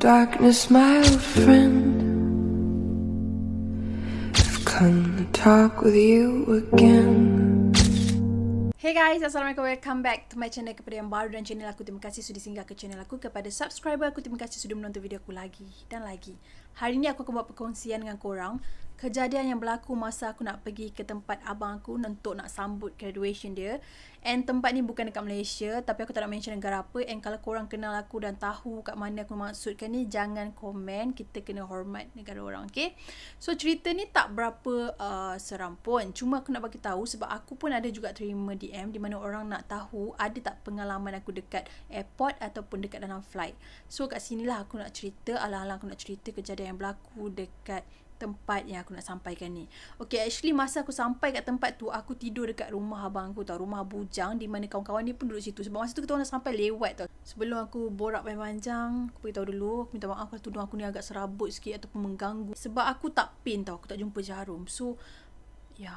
darkness, my old friend. I've come to talk with you again. Hey guys, Assalamualaikum. Welcome back to my channel. Kepada yang baru dan channel aku, terima kasih sudah singgah ke channel aku. Kepada subscriber aku, terima kasih sudah menonton video aku lagi dan lagi. Hari ni aku akan buat perkongsian dengan korang kejadian yang berlaku masa aku nak pergi ke tempat abang aku untuk nak sambut graduation dia. And tempat ni bukan dekat Malaysia, tapi aku tak nak mention negara apa. And kalau korang kenal aku dan tahu kat mana aku maksudkan ni, jangan komen. Kita kena hormat negara orang, okay? So cerita ni tak berapa seram pun. Cuma aku nak bagi tahu sebab aku pun ada juga terima DM di mana orang nak tahu ada tak pengalaman aku dekat airport ataupun dekat dalam flight. So kat sinilah aku nak cerita, alang-alang aku nak cerita kejadian yang berlaku dekat tempat yang aku nak sampaikan ni. Okay, actually masa aku sampai kat tempat tu, aku tidur dekat rumah abang aku tau, rumah bujang, di mana kawan-kawan ni pun duduk situ. Sebab masa tu kita orang dah sampai lewat tau. Sebelum aku borak panjang, aku beritahu dulu, aku minta maaf kalau tudung aku ni agak serabut sikit ataupun mengganggu. Sebab aku tak pin tau, aku tak jumpa jarum. So, ya.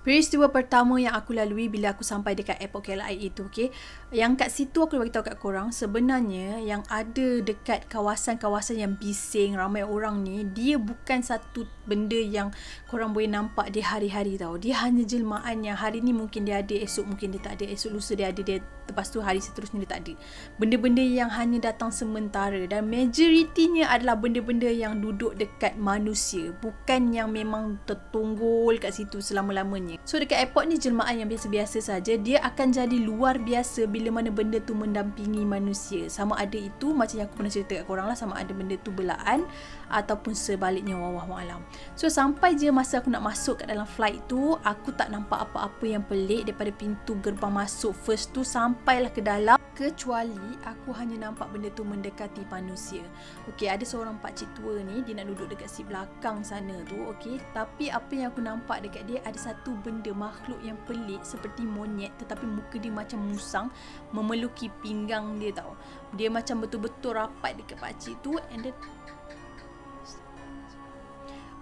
Peristiwa pertama yang aku lalui bila aku sampai dekat airport KLIA itu, okay? Yang kat situ aku bagi tahu kat korang, sebenarnya yang ada dekat kawasan-kawasan yang bising, ramai orang ni, dia bukan satu benda yang korang boleh nampak dia hari-hari tau. Dia hanya jelmaan yang hari ni mungkin dia ada, esok mungkin dia tak ada, esok lusa dia ada, dia lepas tu hari seterusnya dia tak ada. Benda-benda yang hanya datang sementara dan majoritinya adalah benda-benda yang duduk dekat manusia, bukan yang memang tertunggul kat situ selama-lamanya. So dekat airport ni jelmaan yang biasa-biasa saja, dia akan jadi luar biasa bila mana benda tu mendampingi manusia. Sama ada itu macam yang aku pernah cerita kat korang lah, sama ada benda tu belaan ataupun sebaliknya, wallahualam. So sampai je masa aku nak masuk kat dalam flight tu, aku tak nampak apa-apa yang pelik daripada pintu gerbang masuk first tu sampailah ke dalam, kecuali aku hanya nampak benda tu mendekati manusia. Okey, ada seorang pakcik tua ni, dia nak duduk dekat seat belakang sana tu, okey. Tapi apa yang aku nampak dekat dia, ada satu benda makhluk yang pelik seperti monyet, tetapi muka dia macam musang memeluki pinggang dia tau. Dia macam betul-betul rapat dekat pakcik tu, and then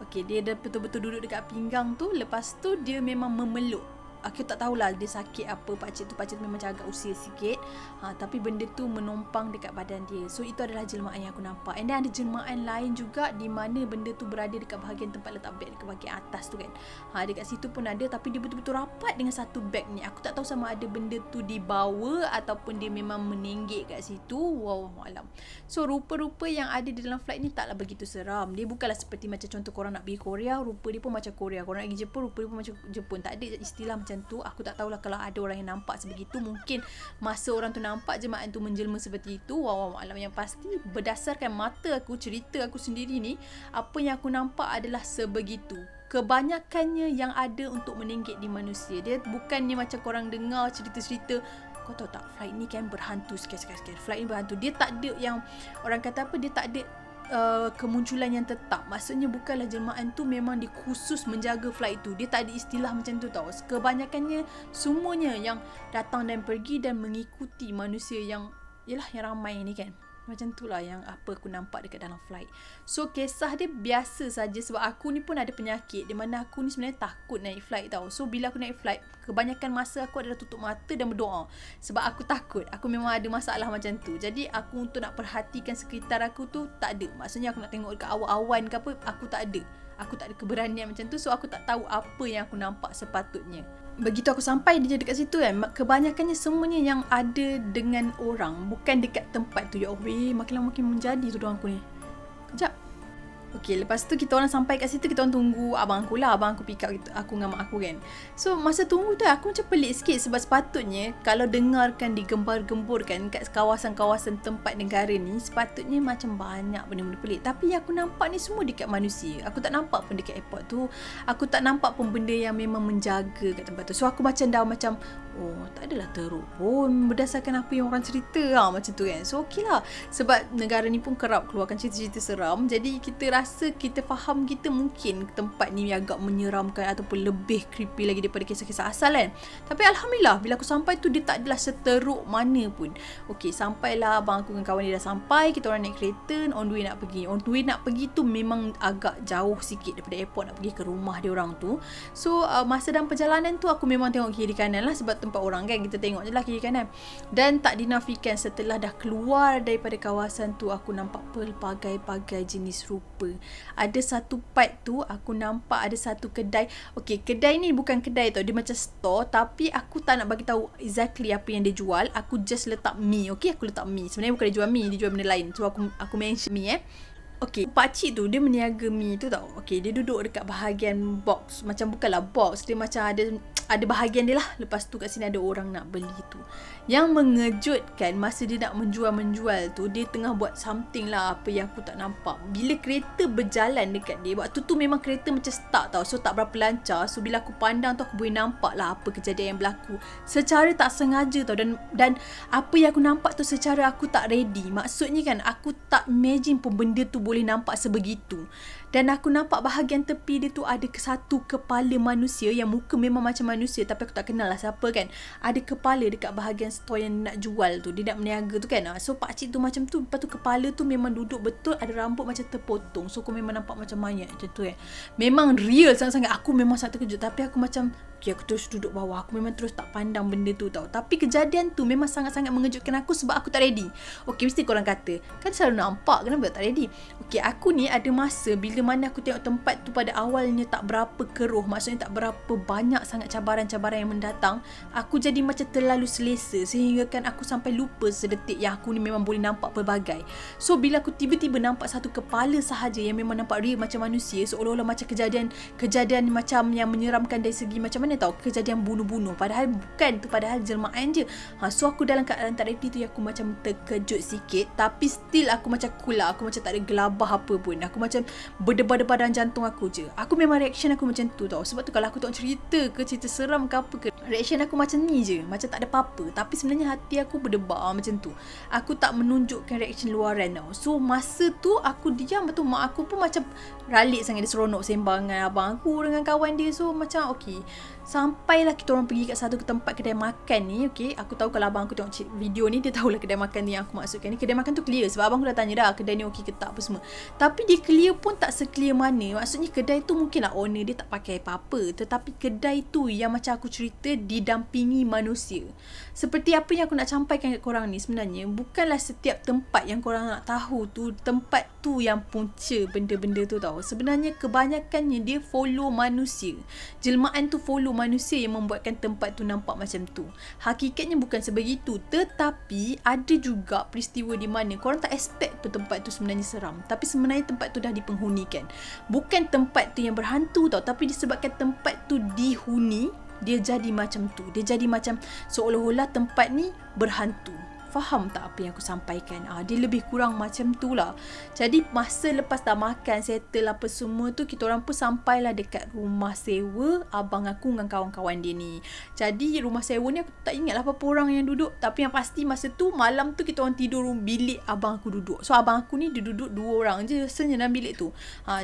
okay, dia dah betul-betul duduk dekat pinggang tu. Lepas tu dia memang memeluk. Aku tak tahulah dia sakit apa pakcik tu. Pakcik tu memang agak usia sikit. Tapi benda tu menumpang dekat badan dia. So itu adalah jelmaan yang aku nampak. And then ada jelmaan lain juga di mana benda tu berada dekat bahagian tempat letak beg, dekat bahagian atas tu kan. Dekat situ pun ada, tapi dia betul-betul rapat dengan satu beg ni. Aku tak tahu sama ada benda tu dibawa ataupun dia memang menenggek kat situ. Wallahualam. So rupa-rupa yang ada di dalam flight ni taklah begitu seram. Dia bukanlah seperti macam contoh korang nak pergi Korea, rupa dia pun macam Korea. Korang nak pergi Jepun, rupa dia pun macam Jepun. Tak ada istilah macam tu. Aku tak tahulah kalau ada orang yang nampak sebegitu. Mungkin masa orang tu nampak jemaah tu menjelma seperti itu. Wallahualam. Yang pasti berdasarkan mata aku, cerita aku sendiri ni, apa yang aku nampak adalah sebegitu. Kebanyakannya yang ada untuk menenggek di manusia. Dia bukannya macam korang dengar cerita-cerita, kau tahu tak, flight ni kan berhantu sekian-sekian. Flight ni berhantu. Dia tak ada yang orang kata apa, dia tak ada kemunculan yang tetap. Maksudnya bukanlah jelmaan tu memang dikhusus menjaga flight tu. Dia tak ada istilah macam tu tau. Kebanyakannya semuanya yang datang dan pergi dan mengikuti manusia yang yalah, yang ramai ni kan. Macam tu lah yang apa aku nampak dekat dalam flight. So kisah dia biasa saja sebab aku ni pun ada penyakit di mana aku ni sebenarnya takut naik flight tau. So bila aku naik flight, kebanyakan masa aku adalah tutup mata dan berdoa. Sebab aku takut. Aku memang ada masalah macam tu. Jadi aku untuk nak perhatikan sekitar aku tu tak ada. Maksudnya aku nak tengok dekat awan-awan ke apa, aku tak ada. Aku tak ada keberanian macam tu. So aku tak tahu apa yang aku nampak sepatutnya. Begitu aku sampai dia dekat situ kan, kebanyakannya semuanya yang ada dengan orang, bukan dekat tempat tu. Ya Allah, makin lama makin menjadi tu doang aku ni. Kejap. Okey, lepas tu kita orang sampai kat situ, kita orang tunggu abang aku lah. Abang aku pick up aku dengan mak aku kan. So masa tunggu tu aku macam pelik sikit sebab sepatutnya kalau dengarkan digembar-gemburkan kat kawasan-kawasan tempat negara ni, sepatutnya macam banyak benda-benda pelik. Tapi yang aku nampak ni semua dekat manusia. Aku tak nampak pun dekat airport tu. Aku tak nampak pun benda yang memang menjaga kat tempat tu. So aku macam dah macam, oh tak adalah teruk pun berdasarkan apa yang orang cerita macam tu kan. So okey lah. Sebab negara ni pun kerap keluarkan cerita-cerita seram. Jadi kita rasa, kita faham kita mungkin tempat ni agak menyeramkan ataupun lebih creepy lagi daripada kisah-kisah asal kan. Tapi Alhamdulillah bila aku sampai tu dia tak adalah seteruk mana pun. Okey, sampailah abang aku dengan kawan dia dah sampai. Kita orang naik kereta on the way nak pergi. On the way nak pergi tu memang agak jauh sikit daripada airport nak pergi ke rumah dia orang tu. So masa dalam perjalanan tu aku memang tengok kiri kanan lah sebab tempat orang kan, kita tengok je lah kiri kanan. Dan tak dinafikan setelah dah keluar daripada kawasan tu, aku nampak pelbagai-bagai jenis rupa. Ada satu part tu aku nampak ada satu kedai. Okay, kedai ni bukan kedai tau, dia macam store, tapi aku tak nak bagi tahu exactly apa yang dia jual. Aku just letak mi. Okay, aku letak mi. Sebenarnya bukan dia jual mi, dia jual benda lain. So aku mention mi Okay, pakcik tu dia meniaga mi tu tau. Okay, dia duduk dekat bahagian box. Macam bukanlah box, dia macam ada bahagian dia lah. Lepas tu kat sini ada orang nak beli tu. Yang mengejutkan, masa dia nak menjual tu, dia tengah buat something lah, apa yang aku tak nampak. Bila kereta berjalan dekat dia, waktu tu memang kereta macam stuck tau, so tak berapa lancar. So bila aku pandang tu, aku boleh nampak lah apa kejadian yang berlaku secara tak sengaja tau. Dan apa yang aku nampak tu secara aku tak ready. Maksudnya kan, aku tak imagine pun benda tu boleh nampak sebegitu. Dan aku nampak bahagian tepi dia tu ada satu kepala manusia yang muka memang macam manusia, tapi aku tak kenal lah siapa kan. Ada kepala dekat bahagian store yang nak jual tu, dia nak meniaga tu kan. So pakcik tu macam tu, lepas tu kepala tu memang duduk betul, ada rambut macam terpotong. So aku memang nampak macam mayat macam tu kan. Memang real sangat-sangat. Aku memang sangat terkejut, tapi aku macam okay, aku terus duduk bawah. Aku memang terus tak pandang benda tu tau. Tapi kejadian tu memang sangat-sangat mengejutkan aku sebab aku tak ready. Okay, mesti korang kata, kan selalu nampak, kenapa tak ready? Okay, aku ni ada masa bila mana aku tengok tempat tu pada awalnya tak berapa keruh, maksudnya tak berapa banyak sangat cabaran-cabaran yang mendatang, aku jadi macam terlalu selesa sehingga kan aku sampai lupa sedetik yang aku ni memang boleh nampak pelbagai. So bila aku tiba-tiba nampak satu kepala sahaja yang memang nampak real macam manusia, seolah-olah macam kejadian macam yang menyeramkan dari segi macam mana tau, kejadian bunuh-bunuh, padahal bukan tu, padahal jelmaan je. So aku dalam keadaan tak ready tu, aku macam terkejut sikit, tapi still aku macam cool lah. Aku macam tak ada gelabah apa pun. Aku macam berdebar-debar dalam jantung aku je. Aku memang reaction aku macam tu tau. Sebab tu kalau aku tengok cerita seram ke apa ke, reaction aku macam ni je, macam tak ada apa-apa. Tapi sebenarnya hati aku berdebar macam tu. Aku tak menunjukkan reaction luaran tau. So masa tu aku diam, betul mak aku pun macam ralik sangat, dia seronok sembang dengan abang aku dengan kawan dia. So macam okay, sampailah kita orang pergi kat satu tempat kedai makan ni. Okay, aku tahu kalau abang aku tengok video ni, dia tahulah kedai makan ni yang aku maksudkan ni. Kedai makan tu clear sebab abang aku dah tanya dah kedai ni okey ke tak apa semua. Tapi dia clear pun tak se-clear mana. Maksudnya kedai tu mungkinlah owner dia tak pakai apa-apa, tetapi kedai tu yang macam aku cerita didampingi manusia. Seperti apa yang aku nak sampaikan kat korang ni, sebenarnya bukanlah setiap tempat yang korang nak tahu tu tempat tu yang punca benda-benda tu tau. Sebenarnya kebanyakannya dia follow manusia. Jelmaan tu follow manusia yang membuatkan tempat tu nampak macam tu. Hakikatnya bukan sebegitu, tetapi ada juga peristiwa di mana korang tak expect tu tempat tu sebenarnya seram, tapi sebenarnya tempat tu dah dipenghunikan. Bukan tempat tu yang berhantu tau, tapi disebabkan tempat tu dihuni, dia jadi macam tu. Dia jadi macam seolah-olah tempat ni berhantu. Faham tak apa yang aku sampaikan? Dia lebih kurang macam tu lah. Jadi masa lepas dah makan, settle apa semua tu, kita orang pun sampailah dekat rumah sewa abang aku dengan kawan-kawan dia ni. Jadi rumah sewa ni aku tak ingat lah apa orang yang duduk, tapi yang pasti masa tu malam tu kita orang tidur bilik abang aku duduk. So abang aku ni dia duduk 2 orang je rasanya dalam bilik tu,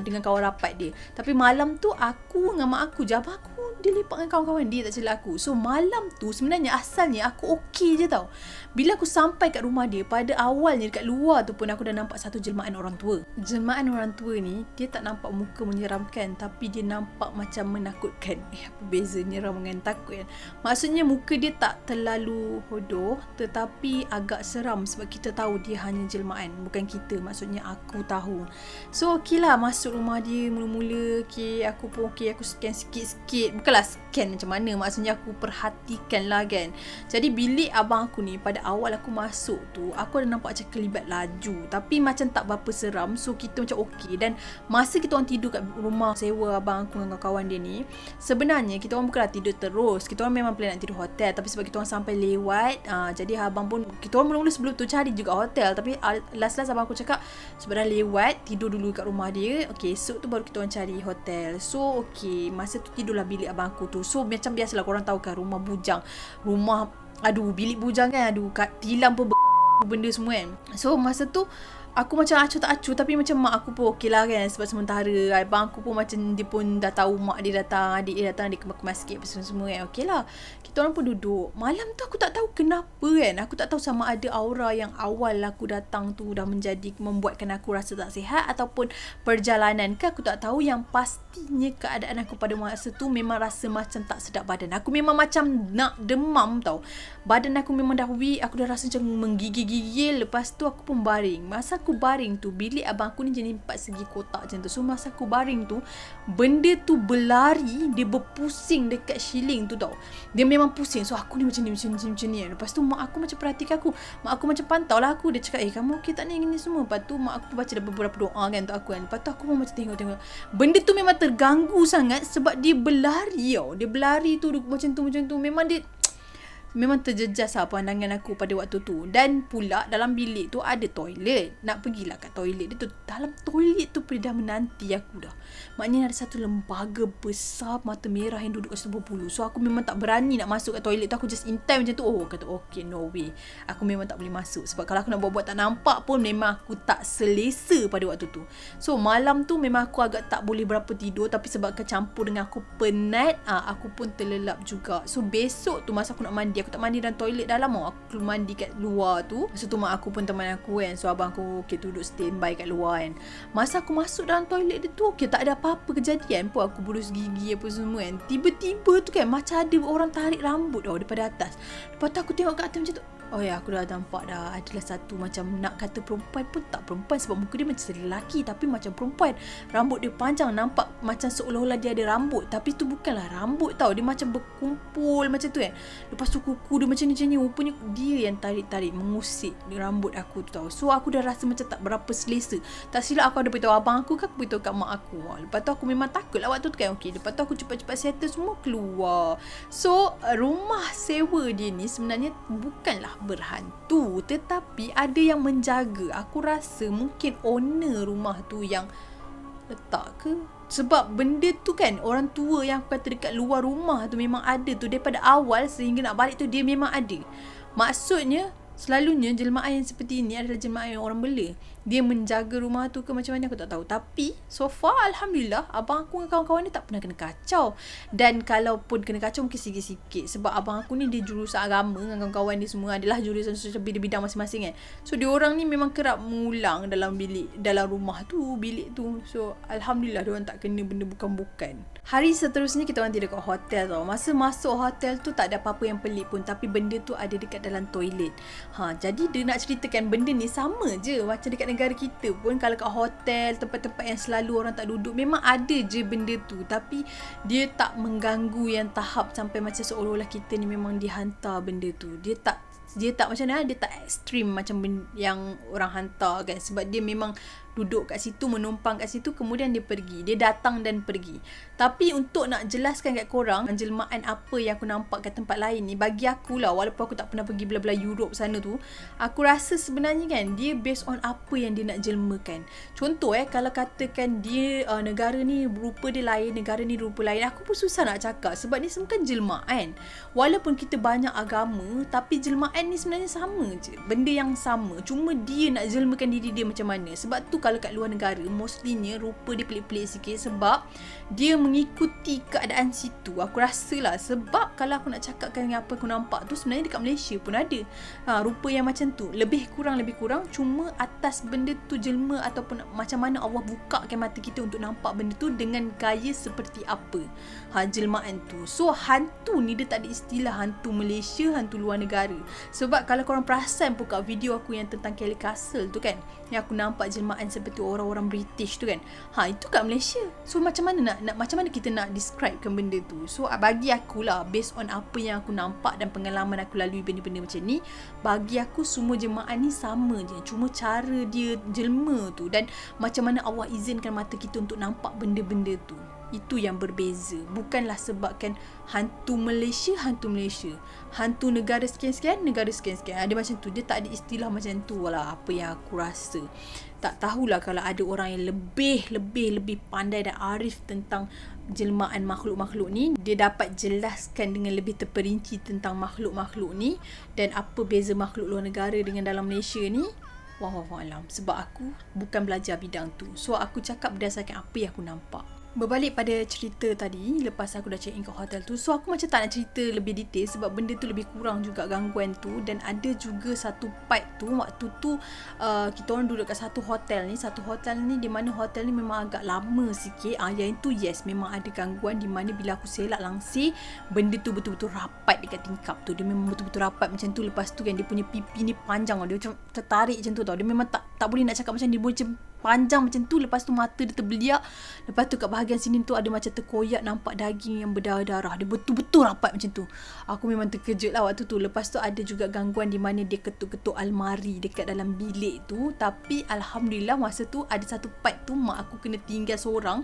dengan kawan rapat dia. Tapi malam tu aku dengan mak aku je. Abang aku dia lepak dengan kawan-kawan dia, tak silap aku. So malam tu sebenarnya asalnya aku okey je tau. Bila aku sampai kat rumah dia, pada awalnya dekat luar tu pun aku dah nampak satu jelmaan orang tua. Jelmaan orang tua ni, dia tak nampak muka menyeramkan, tapi dia nampak macam menakutkan. Apa beza nyeram dengan takut kan? Maksudnya muka dia tak terlalu hodoh, tetapi agak seram sebab kita tahu dia hanya jelmaan, bukan kita. Maksudnya aku tahu. So okey lah, masuk rumah dia mula-mula. Okay, aku pun okay, aku scan sikit-sikit. Bukanlah scan macam mana, maksudnya aku perhatikan lah kan. Jadi bilik abang aku ni, pada awal aku masuk tu, aku ada nampak macam kelibat laju, tapi macam tak berapa seram. So kita macam okey. Dan masa kita orang tidur kat rumah sewa abang aku dengan kawan dia ni, sebenarnya kita orang bukanlah tidur terus. Kita orang memang plan nak tidur hotel, tapi sebab kita orang sampai lewat, jadi abang pun, kita orang mula-mula sebelum tu cari juga hotel, tapi last abang aku cakap sebab dah lewat, tidur dulu kat rumah dia. Okay, esok tu baru kita orang cari hotel. So okay, masa tu tidurlah bilik abang aku tu. So macam biasalah, korang tahu kan, rumah bujang, bilik bujang kan, tilam pun benda semua kan. So masa tu aku macam acuh tak acuh, tapi macam mak aku pun okey lah kan, sebab sementara abang aku pun macam dia pun dah tahu mak dia datang, adik dia datang, dia kemas-kemas sikit apa semua kan, okey lah. Kita orang pun duduk. Malam tu aku tak tahu kenapa kan, aku tak tahu sama ada aura yang awal aku datang tu dah membuatkan aku rasa tak sihat, ataupun perjalanan ke, aku tak tahu. Yang pastinya keadaan aku pada masa tu memang rasa macam tak sedap badan. Aku memang macam nak demam tau. Badan aku memang dah weak, aku dah rasa macam menggigil-gigil. Lepas tu aku pun baring. Masa aku baring tu, bilik abang aku ni jenis 4 segi kotak macam tu. So masa aku baring tu, benda tu berlari, dia berpusing dekat shilling tu tau. Dia memang pusing. So aku ni macam ni kan. Lepas tu mak aku macam perhatikan aku. Mak aku macam pantau lah aku. Dia cakap, kamu okey tak ni, gini semua. Lepas tu mak aku baca dah beberapa doa kan untuk aku kan. Lepas tu aku pun macam tengok. Benda tu memang terganggu sangat sebab dia berlari tau. Dia berlari tu macam tu. Memang terjejas lah pandangan aku pada waktu tu. Dan pula dalam bilik tu ada toilet. Nak pergilah kat toilet dia tu. Dalam toilet tu pun dah menanti aku dah. Maknanya ada satu lembaga besar mata merah yang duduk kat situ berbulu. So aku memang tak berani nak masuk kat toilet tu. Aku just in time macam tu. Kata okay, no way. Aku memang tak boleh masuk. Sebab kalau aku nak buat-buat tak nampak pun, memang aku tak selesa pada waktu tu. So malam tu memang aku agak tak boleh berapa tidur. Tapi sebab kecampur dengan aku penat, aku pun terlelap juga. So besok tu masa aku nak mandi, aku tak mandi dalam toilet dah lama. Aku mandi kat luar tu. Masa tu mak aku pun teman aku kan. So abang aku duduk standby kat luar kan. Masa aku masuk dalam toilet dia tu, tak ada apa-apa kejadian pun. Aku berus gigi apa semua kan. Tiba-tiba tu kan, macam ada orang tarik rambut tau daripada atas. Lepas tu aku tengok kat atas macam tu. Aku dah nampak dah. Adalah satu macam, nak kata perempuan pun tak perempuan, sebab muka dia macam lelaki tapi macam perempuan. Rambut dia panjang, nampak macam seolah-olah dia ada rambut, tapi tu bukanlah rambut tau. Dia macam berkumpul macam tu kan. Lepas tu kuku dia macam ni. Rupanya dia yang tarik-tarik, mengusik rambut aku tu tau. So aku dah rasa macam tak berapa selesa. Tak silap aku ada beritahu abang aku ke, aku beritahu kat mak aku. Lepas tu aku memang takut lah waktu tu kan. Lepas tu aku cepat-cepat settle semua, keluar. So rumah sewa dia ni sebenarnya bukanlah berhantu, tetapi ada yang menjaga. Aku rasa mungkin owner rumah tu yang letak ke. Sebab benda tu kan, orang tua yang aku kata dekat luar rumah tu memang ada tu. Daripada awal sehingga nak balik tu, dia memang ada. Maksudnya selalunya jelmaan yang seperti ini adalah jelmaan yang orang bela. Dia menjaga rumah tu ke macam mana aku tak tahu. Tapi so far Alhamdulillah, abang aku dengan kawan-kawan dia tak pernah kena kacau. Dan kalaupun kena kacau mungkin sikit-sikit. Sebab abang aku ni dia jurusan agama, dengan kawan-kawan dia semua adalah jurusan bidang masing-masing kan. So dia orang ni memang kerap mengulang dalam rumah tu, bilik tu. So Alhamdulillah dia orang tak kena benda bukan-bukan. Hari seterusnya kita orang tidur kat hotel tau. Masa masuk hotel tu tak ada apa-apa yang pelik pun, tapi benda tu ada dekat dalam toilet. Jadi dia nak ceritakan benda ni sama je macam dekat negara kita pun. Kalau kat hotel, tempat-tempat yang selalu orang tak duduk, memang ada je benda tu. Tapi dia tak mengganggu yang tahap sampai macam seolah-olah kita ni memang dihantar benda tu. Dia tak macam mana, dia tak ekstrim macam yang orang hantar kan. Sebab dia memang duduk kat situ, menumpang kat situ, kemudian dia pergi. Dia datang dan pergi. Tapi untuk nak jelaskan kat korang jelmaan apa yang aku nampak kat tempat lain ni, bagi aku lah, walaupun aku tak pernah pergi belah-belah Europe sana tu, aku rasa sebenarnya kan, dia based on apa yang dia nak jelmakan. Contoh kalau katakan dia negara ni rupa dia lain, negara ni rupa lain, aku pun susah nak cakap. Sebab ni semua kan jelmaan. Walaupun kita banyak agama, tapi jelmaan ni sebenarnya sama je. Benda yang sama. Cuma dia nak jelmakan diri dia macam mana. Sebab tu kalau kat luar negara, mostlynya rupa dia pelik-pelik sikit sebab dia mengikuti keadaan situ. Aku rasa lah. Sebab kalau aku nak cakapkan dengan apa aku nampak tu, sebenarnya dekat Malaysia pun ada rupa yang macam tu. Lebih kurang. Cuma atas benda tu jelma, ataupun macam mana Allah bukakan mata kita untuk nampak benda tu dengan gaya seperti apa jelmaan tu. So hantu ni dia tak ada istilah hantu Malaysia, hantu luar negara. Sebab kalau korang perasan pun kat video aku yang tentang Kelly Castle tu kan, yang aku nampak jelmaan seperti orang-orang British tu kan, itu kat Malaysia. So macam mana macam mana kita nak describekan benda tu. So bagi aku lah, based on apa yang aku nampak dan pengalaman aku lalui benda-benda macam ni, bagi aku semua jemaah ni sama je. Cuma cara dia jelma tu dan macam mana Allah izinkan mata kita untuk nampak benda-benda tu, itu yang berbeza. Bukanlah sebabkan hantu Malaysia, hantu negara sekian-sekian, ada macam tu. Dia tak ada istilah macam tu lah, apa yang aku rasa. Tak tahulah kalau ada orang yang lebih pandai dan arif tentang jelmaan makhluk-makhluk ni, dia dapat jelaskan dengan lebih terperinci tentang makhluk-makhluk ni dan apa beza makhluk luar negara dengan dalam Malaysia ni. Wallahualam. Sebab aku bukan belajar bidang tu. So aku cakap berdasarkan apa yang aku nampak. Berbalik pada cerita tadi, lepas aku dah check in kat hotel tu, so aku macam tak nak cerita lebih detail sebab benda tu lebih kurang juga gangguan tu. Dan ada juga satu part tu, waktu tu kita orang duduk kat satu hotel ni di mana hotel ni memang agak lama sikit. Yang itu yes, memang ada gangguan di mana bila aku selak langsir, benda tu betul-betul rapat dekat tingkap tu. Dia memang betul-betul rapat macam tu. Lepas tu kan dia punya pipi ni panjang, dia macam tertarik macam tu tau. Dia memang tak boleh nak cakap macam dia boleh macam panjang macam tu. Lepas tu mata dia terbeliak. Lepas tu kat bahagian sini tu ada macam terkoyak, nampak daging yang berdarah-darah. Dia betul-betul rapat macam tu. Aku memang terkejut lah waktu tu. Lepas tu ada juga gangguan di mana dia ketuk-ketuk almari dekat dalam bilik tu. Tapi Alhamdulillah masa tu ada satu part tu mak aku kena tinggal seorang.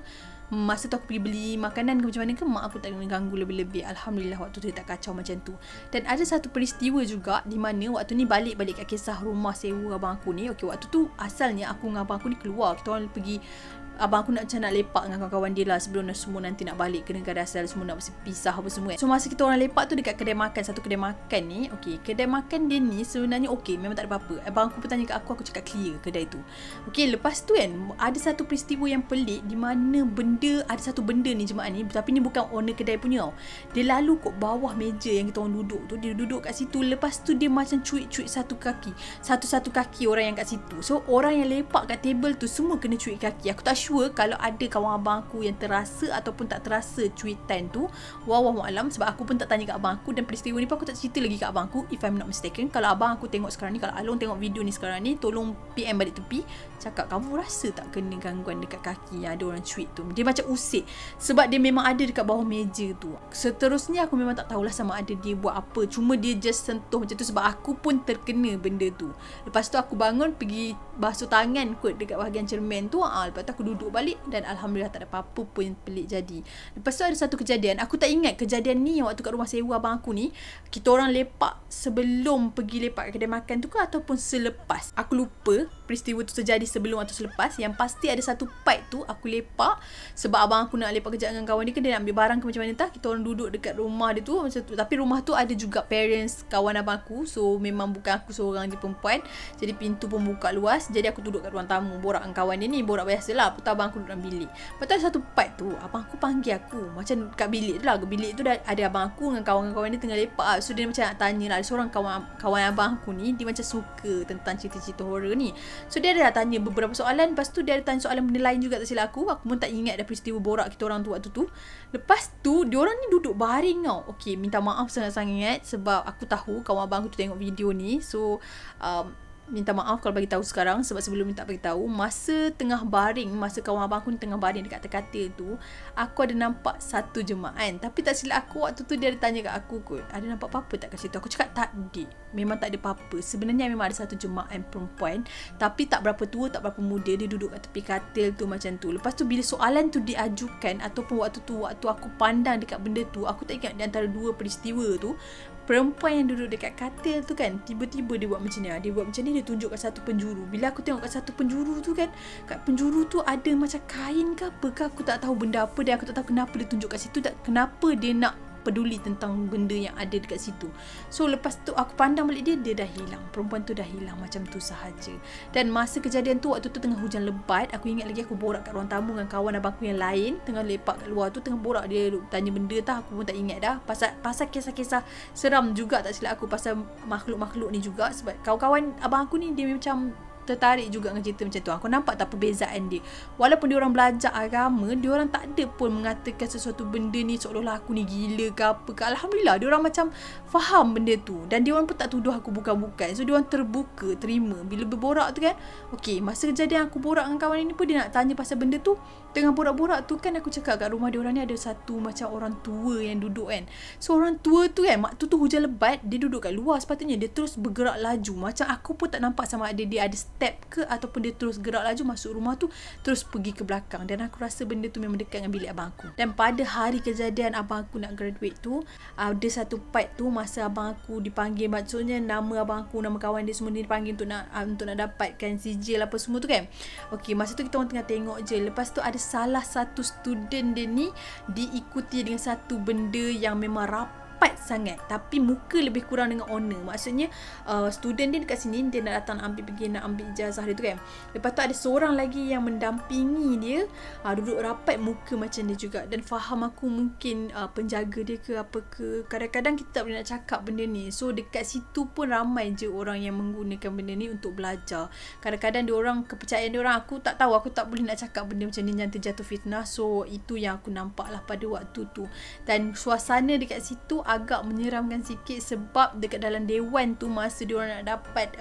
Masa tu aku pergi beli makanan ke macam mana ke, mak aku tak kena ganggu lebih-lebih. Alhamdulillah waktu tu dia tak kacau macam tu. Dan ada satu peristiwa juga di mana waktu ni balik-balik kat kisah rumah sewa abang aku ni. Okey, waktu tu asalnya aku dengan abang aku ni keluar. Kita orang pergi, abang aku nak macam nak lepak dengan kawan-kawan dia lah sebelum semua nanti nak balik ke negara asal, semua nak berpisah apa semua. So masa kita orang lepak tu dekat kedai makan, satu kedai makan ni. Okey, kedai makan dia ni sebenarnya okey, memang tak ada apa-apa. Abang aku bertanya kat aku cakap clear kedai tu. Okey, lepas tu kan ada satu peristiwa yang pelik di mana ada satu benda ni jemaah ni, tapi ni bukan owner kedai punya tau. Dia lalu kat bawah meja yang kita orang duduk tu, dia duduk kat situ. Lepas tu dia macam cuik-cuik satu kaki orang yang kat situ. So orang yang lepak kat table tu semua kena cuik kaki. Aku tak sure kalau ada kawan abang aku yang terasa ataupun tak terasa cuitan tu. Wallahualam, sebab aku pun tak tanya kat abang aku. Dan peristiwa ni pun aku tak cerita lagi kat abang aku, if I'm not mistaken. Kalau abang aku tengok sekarang ni, kalau Along tengok video ni sekarang ni, tolong PM balik tepi, cakap kamu rasa tak kena gangguan dekat kaki yang ada orang cuit tu. Dia macam usik sebab dia memang ada dekat bawah meja tu. Seterusnya aku memang tak tahulah sama ada dia buat apa, cuma dia just sentuh macam tu sebab aku pun terkena benda tu. Lepas tu aku bangun pergi basuh tangan kot dekat bahagian cermin tu. Lepas tu aku duduk balik dan Alhamdulillah tak ada apa-apa pun yang pelik jadi. Lepas tu ada satu kejadian, aku tak ingat kejadian ni yang waktu kat rumah sewa abang aku ni, kita orang lepak sebelum pergi lepak kat kedai makan tu ke ataupun selepas. Aku lupa peristiwa tu terjadi sebelum atau selepas. Yang pasti ada satu part tu aku lepak sebab abang aku nak lepak kejap dengan kawan dia ke, dia nak ambil barang ke macam mana entah. Kita orang duduk dekat rumah dia tu macam tu. Tapi rumah tu ada juga parents kawan abang aku. So memang bukan aku seorang je perempuan. Jadi pintu pun buka luas. Jadi aku duduk kat ruang tamu borak dengan kawan dia ni. Borak biasalah. Lepas tu abang aku duduk dalam bilik. Lepas tu ada satu part tu abang aku panggil aku. Macam kat bilik tu lah. Bilik tu ada abang aku dengan kawan-kawan dia tengah lepak. So dia macam nak tanya lah. Ada seorang kawan abang aku ni, dia macam suka tentang cerita-cerita horror ni. So dia ada tanya beberapa soalan. Lepas tu dia ada tanya soalan benda lain juga, tak silap aku. Aku pun tak ingat dah peristiwa borak kita orang tu waktu tu. Lepas tu diorang ni duduk baring tau. Okay, minta maaf sangat-sangat sebab aku tahu kawan abang aku tu tengok video ni. So minta maaf kalau bagi tahu sekarang sebab sebelum ni tak bagi tahu. Masa tengah baring, masa kawan abang aku ni tengah baring dekat katil tu, aku ada nampak satu jemaah. Tapi tak silap aku waktu tu dia ada tanya kat aku kot, ada nampak apa-apa tak kat situ? Aku cakap tak dik, memang tak ada apa-apa. Sebenarnya memang ada satu jemaah perempuan, tapi tak berapa tua, tak berapa muda. Dia duduk kat tepi katil tu macam tu. Lepas tu bila soalan tu diajukan ataupun waktu aku pandang dekat benda tu, aku tak ingat di antara dua peristiwa tu, perempuan yang duduk dekat katil tu kan, tiba-tiba dia buat macam ni. Dia buat macam ni, dia tunjuk kat satu penjuru. Bila aku tengok kat satu penjuru tu kan, kat penjuru tu ada macam kain ke apa ke, aku tak tahu benda apa dia. Aku tak tahu kenapa dia tunjuk kat situ, kenapa dia nak peduli tentang benda yang ada dekat situ. So lepas tu aku pandang balik dia dah hilang. Perempuan tu dah hilang macam tu sahaja. Dan masa kejadian tu, waktu tu tengah hujan lebat. Aku ingat lagi aku borak kat ruang tamu dengan kawan abang aku yang lain, tengah lepak kat luar tu, tengah borak. Dia tanya benda tah, aku pun tak ingat dah. Pasal kisah-kisah seram juga tak silap aku, pasal makhluk-makhluk ni juga. Sebab kawan-kawan abang aku ni dia macam tertarik juga dengan cerita macam tu. Aku nampak tak perbezaan dia. Walaupun dia orang belajar agama, dia orang tak ada pun mengatakan sesuatu benda ni seolah-olah aku ni gila ke apa ke. Alhamdulillah, dia orang macam faham benda tu. Dan dia orang pun tak tuduh aku bukan-bukan. So dia orang terbuka, terima. Bila berborak tu kan, okey, masa kejadian aku borak dengan kawan ni pun dia nak tanya pasal benda tu. Tengah borak-borak tu kan, aku cakap kat rumah dia orang ni ada satu macam orang tua yang duduk kan. So orang tua tu kan, waktu tu hujan lebat, dia duduk kat luar. Sepatutnya dia terus bergerak laju. Macam aku pun tak nampak sama ada dia ada step ke ataupun dia terus gerak laju masuk rumah tu, terus pergi ke belakang. Dan aku rasa benda tu memang dekat dengan bilik abang aku. Dan pada hari kejadian abang aku nak graduate tu, ada satu part tu masa abang aku dipanggil, maksudnya nama abang aku, nama kawan dia semua dipanggil untuk nak dapatkan sijil apa semua tu kan. Okey, masa tu kita orang tengah tengok je. Lepas tu ada salah satu student dia ni diikuti dengan satu benda yang memang rapat sangat tapi muka lebih kurang dengan owner. Maksudnya student dia dekat sini, dia nak datang nak ambil ijazah dia tu kan. Lepas tu ada seorang lagi yang mendampingi dia, duduk rapat muka macam dia juga. Dan faham aku mungkin penjaga dia ke apa ke. Kadang-kadang kita tak boleh nak cakap benda ni. So dekat situ pun ramai je orang yang menggunakan benda ni untuk belajar. Kadang-kadang diorang, kepercayaan diorang aku tak tahu, aku tak boleh nak cakap benda macam ni yang terjatuh fitnah. So itu yang aku nampak lah pada waktu tu. Dan suasana dekat situ agak menyeramkan sikit sebab dekat dalam dewan tu masa diorang nak dapat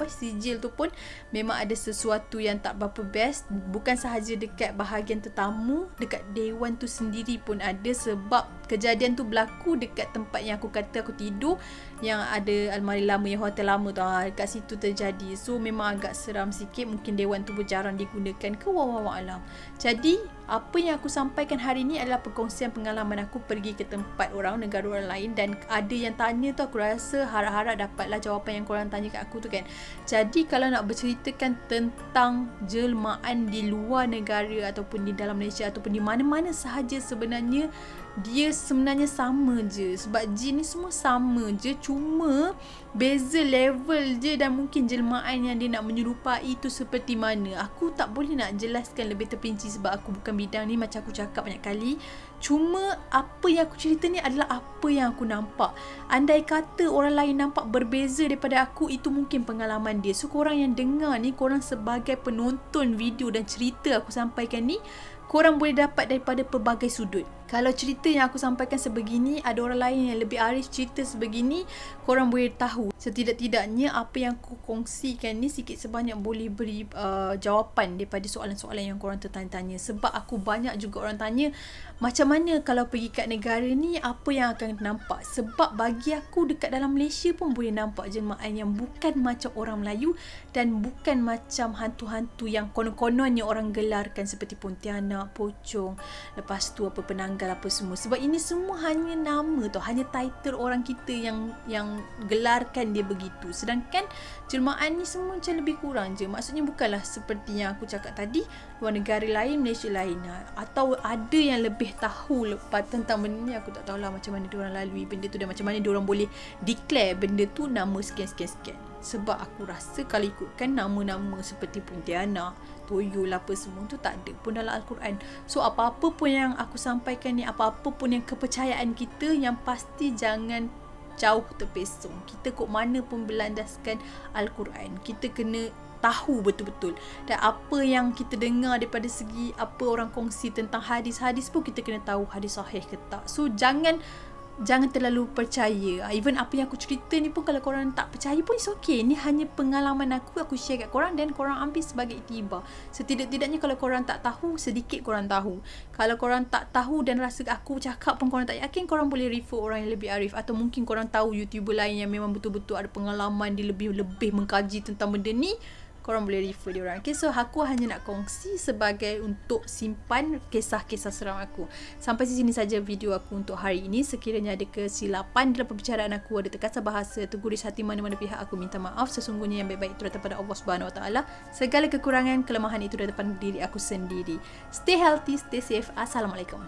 sijil tu pun memang ada sesuatu yang tak berapa best. Bukan sahaja dekat bahagian tetamu, dekat dewan tu sendiri pun ada, sebab kejadian tu berlaku dekat tempat yang aku kata aku tidur, yang ada almari lama, yang hotel lama tu. Dekat situ terjadi. So memang agak seram sikit. Mungkin dewan tu jarang digunakan ke, wallahu alam. Jadi apa yang aku sampaikan hari ni adalah perkongsian pengalaman aku pergi ke tempat orang, negara orang lain. Dan ada yang tanya tu, aku rasa harap-harap dapatlah jawapan yang korang tanya kat aku tu kan. Jadi kalau nak berceritakan tentang jelmaan di luar negara ataupun di dalam Malaysia ataupun di mana-mana sahaja, sebenarnya dia sebenarnya sama je. Sebab jin ni semua sama je, cuma beza level je dan mungkin jelmaan yang dia nak menyerupai itu seperti mana. Aku tak boleh nak jelaskan lebih terperinci sebab aku bukan bidang ni, macam aku cakap banyak kali. Cuma apa yang aku cerita ni adalah apa yang aku nampak. Andai kata orang lain nampak berbeza daripada aku, itu mungkin pengalaman dia. So korang yang dengar ni, korang sebagai penonton video dan cerita aku sampaikan ni, korang boleh dapat daripada pelbagai sudut. Kalau cerita yang aku sampaikan sebegini, ada orang lain yang lebih arif cerita sebegini, korang boleh tahu. Setidak-tidaknya apa yang aku kongsikan ni sikit sebanyak boleh beri jawapan daripada soalan-soalan yang korang tertanya-tanya. Sebab aku banyak juga orang tanya, macam mana kalau pergi kat negara ni, apa yang akan nampak? Sebab bagi aku dekat dalam Malaysia pun boleh nampak jelmaan yang bukan macam orang Melayu dan bukan macam hantu-hantu yang konon-kononnya orang gelarkan seperti Pontianak, pocong, lepas tu apa penanggal apa semua. Sebab ini semua hanya nama tau, hanya title orang kita yang gelarkan dia begitu. Sedangkan jelmaan ni semua macam lebih kurang je. Maksudnya bukanlah seperti yang aku cakap tadi, luar negara lain, Malaysia lain. Atau ada yang lebih tahu lepas tentang benda ni. Aku tak tahulah macam mana diorang lalui benda tu dan macam mana diorang boleh declare benda tu nama sekian-sekian. Sebab aku rasa kalau ikutkan nama-nama seperti Pontianak, Toyol apa semua tu tak ada pun dalam Al-Quran. So apa-apa pun yang aku sampaikan ni, apa-apa pun yang kepercayaan kita, yang pasti jangan jauh terpesong. Kita kok mana pun berlandaskan Al-Quran. Kita kena tahu betul-betul. Dan apa yang kita dengar daripada segi apa orang kongsi tentang hadis-hadis pun kita kena tahu hadis sahih ke tak. So jangan terlalu percaya. Even apa yang aku cerita ni pun kalau korang tak percaya pun it's okay. Ni hanya pengalaman aku share kat korang dan korang ambil sebagai iktibar. Setidak-tidaknya kalau korang tak tahu, sedikit korang tahu. Kalau korang tak tahu dan rasa aku cakap pun korang tak yakin, korang boleh refer orang yang lebih arif. Atau mungkin korang tahu YouTuber lain yang memang betul-betul ada pengalaman, dia lebih mengkaji tentang benda ni, korang boleh refer dia orang. Okay, so aku hanya nak kongsi sebagai untuk simpan kisah-kisah seram aku. Sampai sini saja video aku untuk hari ini. Sekiranya ada kesilapan dalam perbicaraan aku, ada terkasar bahasa, terguris hati mana-mana pihak, aku minta maaf. Sesungguhnya yang baik-baik itu datang pada Allah Subhanahu Wa Taala. Segala kekurangan, kelemahan itu datang pada diri aku sendiri. Stay healthy, stay safe. Assalamualaikum.